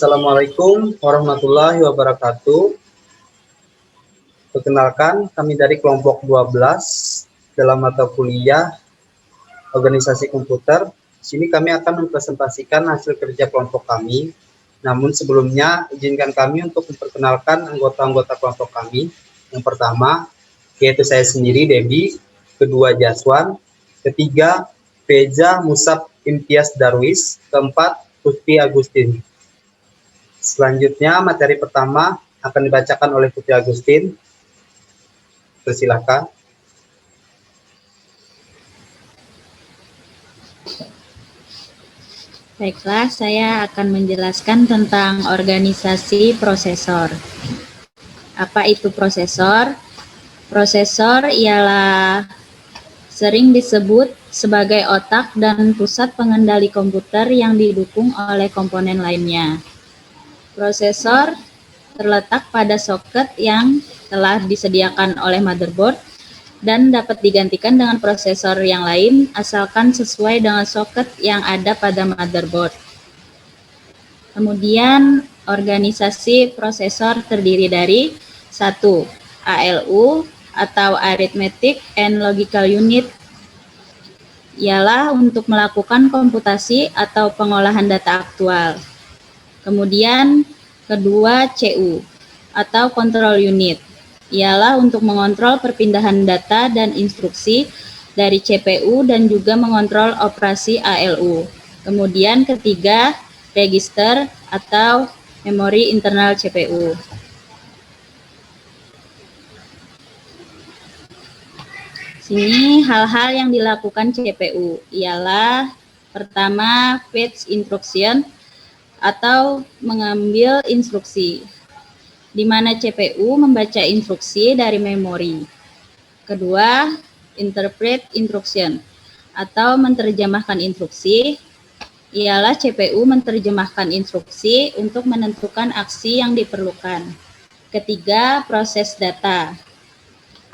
Assalamualaikum warahmatullahi wabarakatuh. Perkenalkan, kami dari kelompok 12 dalam mata kuliah Organisasi Komputer. Di sini kami akan mempresentasikan hasil kerja kelompok kami. Namun sebelumnya, izinkan kami untuk memperkenalkan anggota-anggota kelompok kami. Yang pertama, yaitu saya sendiri, Debi. Kedua, Jaswan. Ketiga, Peja Musab Imtiaz Darwis. Keempat, Putri Agustin. Selanjutnya, materi pertama akan dibacakan oleh Putri Agustin. Persilakan. Baiklah, saya akan menjelaskan tentang organisasi prosesor. Apa itu prosesor? Prosesor ialah sering disebut sebagai otak dan pusat pengendali komputer yang didukung oleh komponen lainnya. Prosesor terletak pada soket yang telah disediakan oleh motherboard dan dapat digantikan dengan prosesor yang lain asalkan sesuai dengan soket yang ada pada motherboard. Kemudian organisasi prosesor terdiri dari 1. ALU atau Arithmetic and Logical Unit ialah untuk melakukan komputasi atau pengolahan data aktual. Kemudian kedua, CU atau Control Unit ialah untuk mengontrol perpindahan data dan instruksi dari CPU dan juga mengontrol operasi ALU. Kemudian ketiga, register atau memori internal CPU. Sini hal-hal yang dilakukan CPU ialah pertama, fetch instruction atau mengambil instruksi, di mana CPU membaca instruksi dari memori. Kedua, interpret instruction atau menerjemahkan instruksi, ialah CPU menerjemahkan instruksi untuk menentukan aksi yang diperlukan. Ketiga, proses data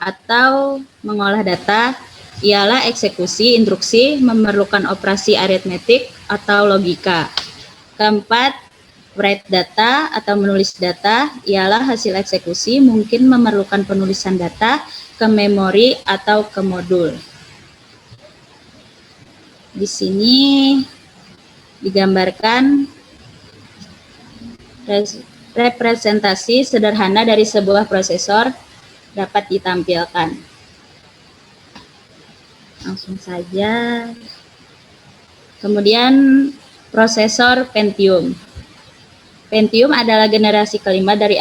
atau mengolah data, ialah eksekusi instruksi memerlukan operasi aritmetik atau logika. Keempat, write data atau menulis data ialah hasil eksekusi mungkin memerlukan penulisan data ke memori atau ke modul. Di sini digambarkan representasi sederhana dari sebuah prosesor dapat ditampilkan. Langsung saja. Kemudian prosesor Pentium. Pentium adalah generasi kelima dari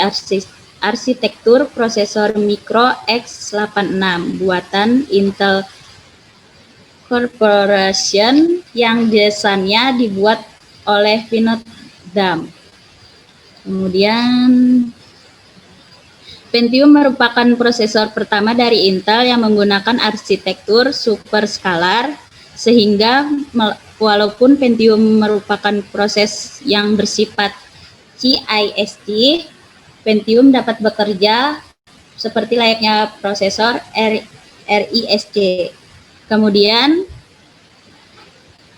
arsitektur prosesor Micro x86 buatan Intel Corporation yang desainnya dibuat oleh Vinod Dham. Kemudian Pentium merupakan prosesor pertama dari Intel yang menggunakan arsitektur superskalar, sehingga walaupun Pentium merupakan proses yang bersifat CISC, Pentium dapat bekerja seperti layaknya prosesor RISC. Kemudian,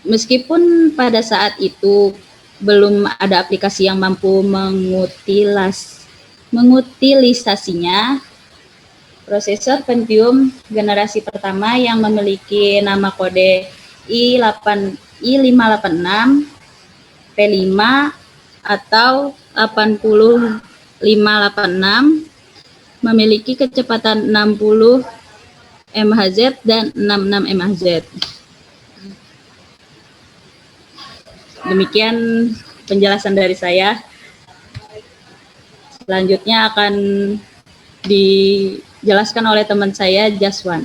meskipun pada saat itu belum ada aplikasi yang mampu mengutilisasinya, prosesor Pentium generasi pertama yang memiliki nama kode i586, P5 atau 8586 memiliki kecepatan 60 MHz dan 66 MHz. Demikian penjelasan dari saya. Selanjutnya akan dijelaskan oleh teman saya, Jaswan.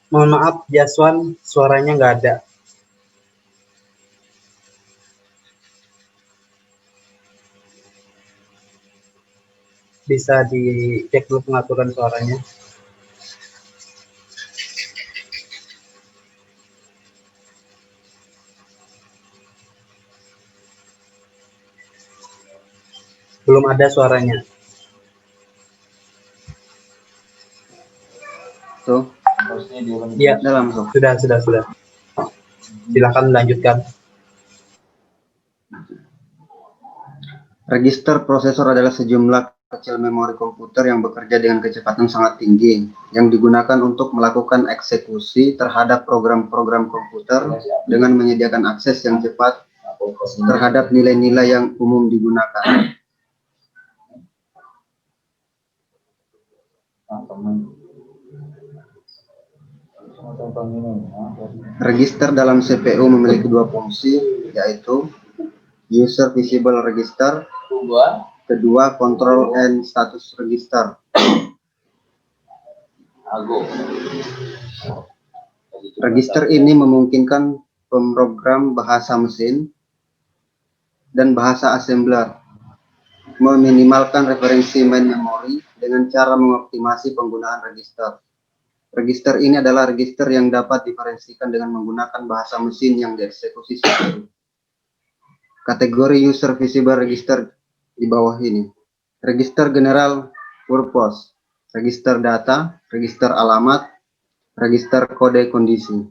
Mohon maaf, Jaswan, suaranya nggak ada. Bisa dicek dulu pengaturan suaranya. Belum ada suaranya. Tuh, Iya, udah langsung. sudah. Silakan melanjutkan. Register prosesor adalah sejumlah kecil memori komputer yang bekerja dengan kecepatan sangat tinggi, yang digunakan untuk melakukan eksekusi terhadap program-program komputer dengan menyediakan akses yang cepat terhadap nilai-nilai yang umum digunakan. Register dalam CPU memiliki dua fungsi, yaitu User Visible Register, kedua Control and Status Register. Register ini memungkinkan pemrogram bahasa mesin dan bahasa assembler meminimalkan referensi main memori dengan cara mengoptimasi penggunaan register. Register ini adalah register yang dapat diferensikan dengan menggunakan bahasa mesin yang dieksekusi CPU. Kategori User Visible Register di bawah ini. Register General Purpose, register data, register alamat, register kode kondisi.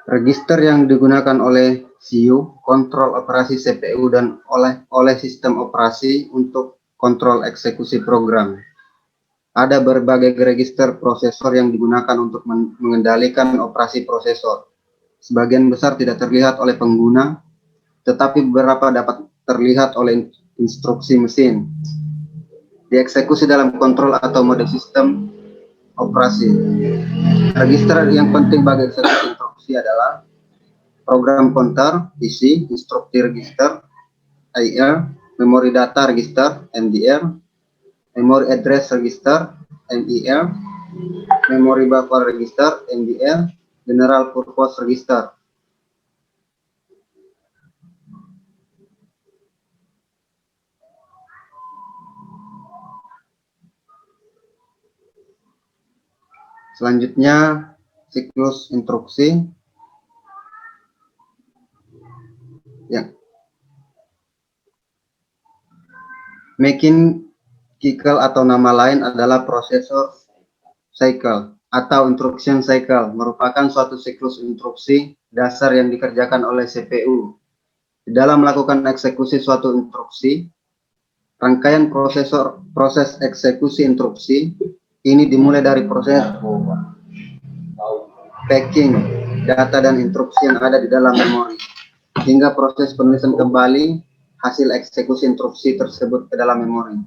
Register yang digunakan oleh CPU, kontrol operasi CPU, dan oleh sistem operasi untuk kontrol eksekusi program. Ada berbagai register prosesor yang digunakan untuk mengendalikan operasi prosesor. Sebagian besar tidak terlihat oleh pengguna, tetapi beberapa dapat terlihat oleh instruksi mesin. Dieksekusi dalam kontrol atau mode sistem operasi. Register yang penting bagi eksekusi instruksi adalah program counter, PC, instruksi register, IR, memory data register, MDR, memory address register, MER, memory buffer register, MBR, general purpose register. Selanjutnya, siklus instruksi. Ya. Mechanical atau nama lain adalah prosesor cycle atau instruction cycle, merupakan suatu siklus instruksi dasar yang dikerjakan oleh CPU. Di dalam melakukan eksekusi suatu instruksi, rangkaian proses eksekusi instruksi ini dimulai dari proses packing data dan instruksi yang ada di dalam memori, hingga proses penulisan kembali hasil eksekusi instruksi tersebut ke dalam memori.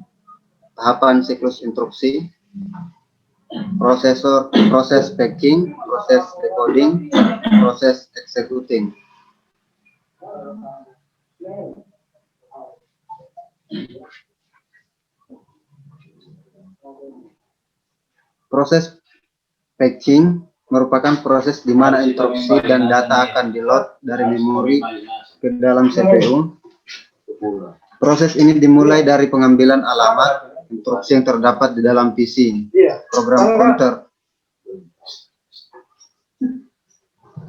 Tahapan siklus instruksi: proses packing, proses decoding, proses executing. Proses patching merupakan proses di mana instruksi dan data akan di-load dari memori ke dalam CPU. Proses ini dimulai dari pengambilan alamat instruksi yang terdapat di dalam PC, program counter.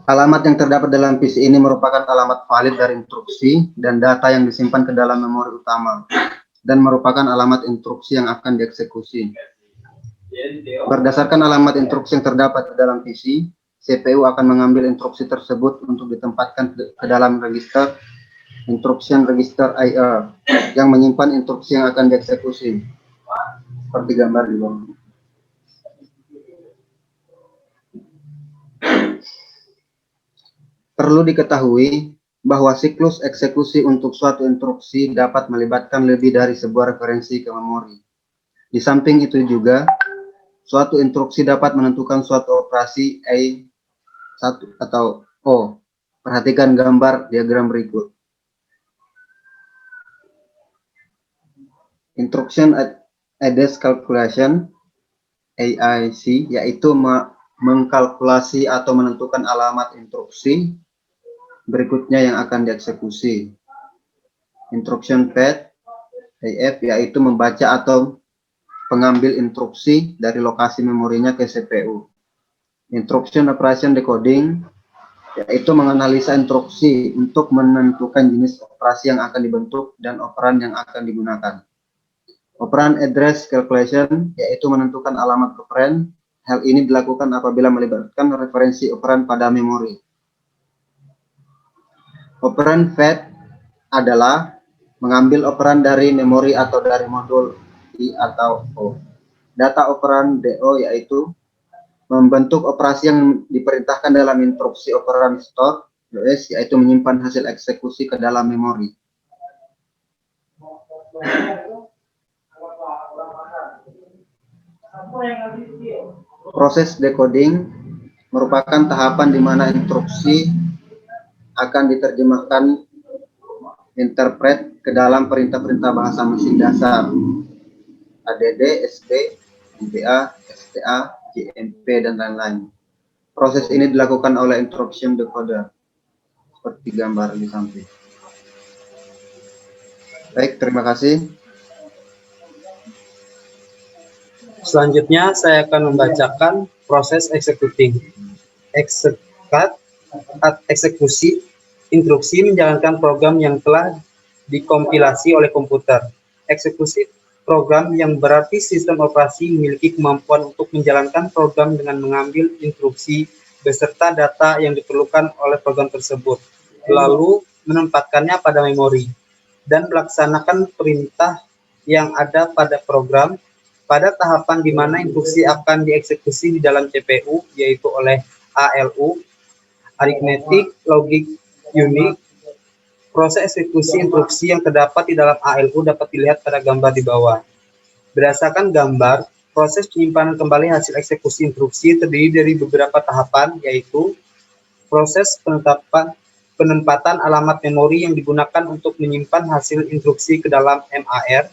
Alamat yang terdapat dalam PC ini merupakan alamat valid dari instruksi dan data yang disimpan ke dalam memori utama, dan merupakan alamat instruksi yang akan dieksekusi. Berdasarkan alamat instruksi yang terdapat di dalam PC, CPU akan mengambil instruksi tersebut untuk ditempatkan ke dalam register instruction register IR yang menyimpan instruksi yang akan dieksekusi. Seperti gambar di bawah. Perlu diketahui bahwa siklus eksekusi untuk suatu instruksi dapat melibatkan lebih dari sebuah referensi ke memori. Di samping itu juga, suatu instruksi dapat menentukan suatu operasi A1 atau O. Perhatikan gambar diagram berikut. Instruction Address Calculation, AIC, yaitu mengkalkulasi atau menentukan alamat instruksi berikutnya yang akan dieksekusi. Instruction Path, AF, yaitu membaca atau pengambil instruksi dari lokasi memorinya ke CPU. Instruction Operation Decoding, yaitu menganalisa instruksi untuk menentukan jenis operasi yang akan dibentuk dan operan yang akan digunakan. Operan address calculation, yaitu menentukan alamat operan. Hal ini dilakukan apabila melibatkan referensi operan pada memori. Operan fetch adalah mengambil operan dari memori atau dari modul I atau O. Data operan DO yaitu membentuk operasi yang diperintahkan dalam instruksi operan store, yaitu menyimpan hasil eksekusi ke dalam memori. Proses decoding merupakan tahapan di mana instruksi akan diterjemahkan interpret ke dalam perintah-perintah bahasa mesin dasar ADD, SD, MBA, STA, JMP, dan lain-lain. Proses ini dilakukan oleh instruction decoder seperti gambar di samping. Baik, terima kasih. Selanjutnya saya akan membacakan proses executing. Eksekusi instruksi menjalankan program yang telah dikompilasi oleh komputer. Eksekusi program yang berarti sistem operasi memiliki kemampuan untuk menjalankan program dengan mengambil instruksi beserta data yang diperlukan oleh program tersebut, lalu menempatkannya pada memori dan melaksanakan perintah yang ada pada program pada tahapan di mana instruksi akan dieksekusi di dalam CPU, yaitu oleh ALU, Arithmetic Logic Unit. Proses eksekusi instruksi yang terdapat di dalam ALU dapat dilihat pada gambar di bawah. Berdasarkan gambar, proses penyimpanan kembali hasil eksekusi instruksi terdiri dari beberapa tahapan, yaitu proses penempatan alamat memori yang digunakan untuk menyimpan hasil instruksi ke dalam MAR,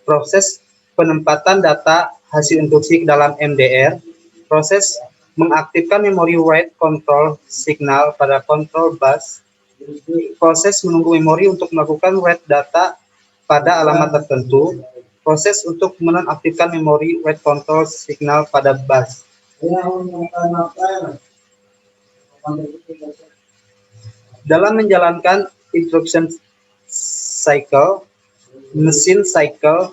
proses penempatan data hasil instruksi ke dalam MDR, proses mengaktifkan memori write control signal pada control bus, proses menunggu memori untuk melakukan write data pada alamat tertentu, proses untuk menonaktifkan memori write control signal pada bus. Dalam menjalankan instruction cycle, mesin cycle,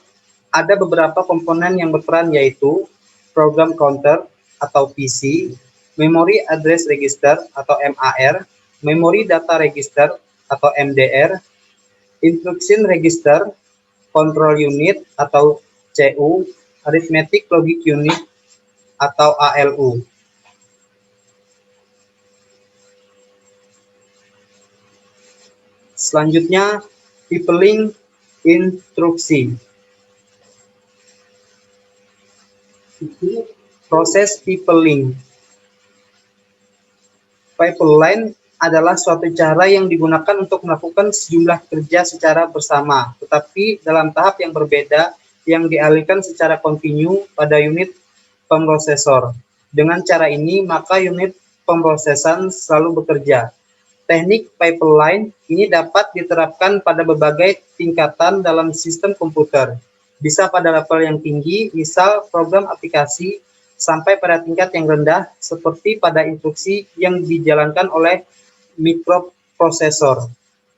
ada beberapa komponen yang berperan, yaitu program counter atau PC, memory address register atau MAR, memory data register atau MDR, instruction register, control unit atau CU, arithmetic logic unit atau ALU. Selanjutnya, peopling instruksi. Proses peopling. Pipeline adalah suatu cara yang digunakan untuk melakukan sejumlah kerja secara bersama, tetapi dalam tahap yang berbeda yang dialihkan secara kontinu pada unit pemrosesor. Dengan cara ini, maka unit pemrosesan selalu bekerja. Teknik pipeline ini dapat diterapkan pada berbagai tingkatan dalam sistem komputer. Bisa pada level yang tinggi, misal program aplikasi, sampai pada tingkat yang rendah, seperti pada instruksi yang dijalankan oleh mikroprosesor.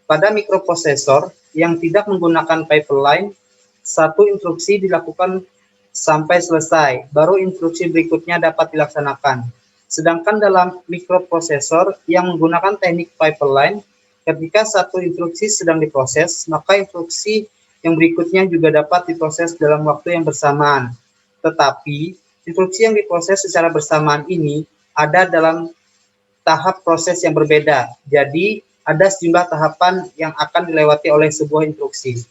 Pada mikroprosesor yang tidak menggunakan pipeline, satu instruksi dilakukan sampai selesai, baru instruksi berikutnya dapat dilaksanakan. Sedangkan dalam mikroprosesor yang menggunakan teknik pipeline, ketika satu instruksi sedang diproses, maka instruksi yang berikutnya juga dapat diproses dalam waktu yang bersamaan. Tetapi, instruksi yang diproses secara bersamaan ini ada dalam tahap proses yang berbeda. Jadi, ada sejumlah tahapan yang akan dilewati oleh sebuah instruksi.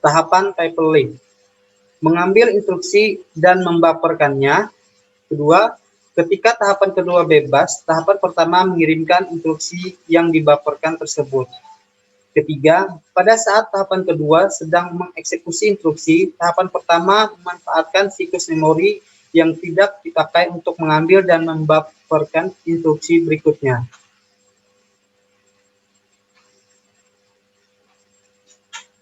Tahapan pipeline. Mengambil instruksi dan membufferkannya. Kedua, ketika tahapan kedua bebas, tahapan pertama mengirimkan instruksi yang dibufferkan tersebut. Ketiga, pada saat tahapan kedua sedang mengeksekusi instruksi, tahapan pertama memanfaatkan siklus memori yang tidak dipakai untuk mengambil dan membufferkan instruksi berikutnya.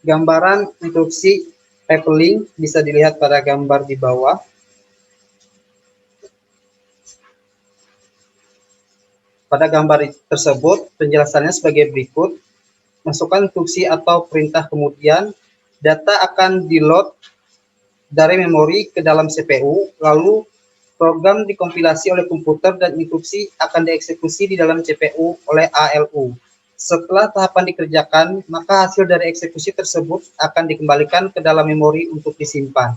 Gambaran instruksi pipeline bisa dilihat pada gambar di bawah. Pada gambar tersebut, penjelasannya sebagai berikut. Masukkan instruksi atau perintah, kemudian data akan di-load dari memori ke dalam CPU, lalu program dikompilasi oleh komputer dan instruksi akan dieksekusi di dalam CPU oleh ALU. Setelah tahapan dikerjakan, maka hasil dari eksekusi tersebut akan dikembalikan ke dalam memori untuk disimpan.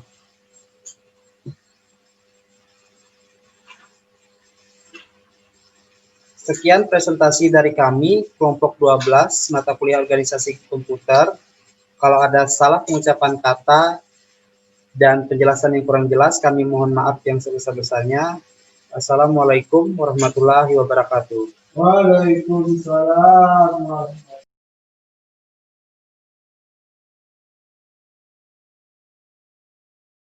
Sekian presentasi dari kami, kelompok 12, mata kuliah organisasi komputer. Kalau ada salah pengucapan kata dan penjelasan yang kurang jelas, kami mohon maaf yang sebesar-besarnya. Assalamualaikum warahmatullahi wabarakatuh. Waalaikumsalam.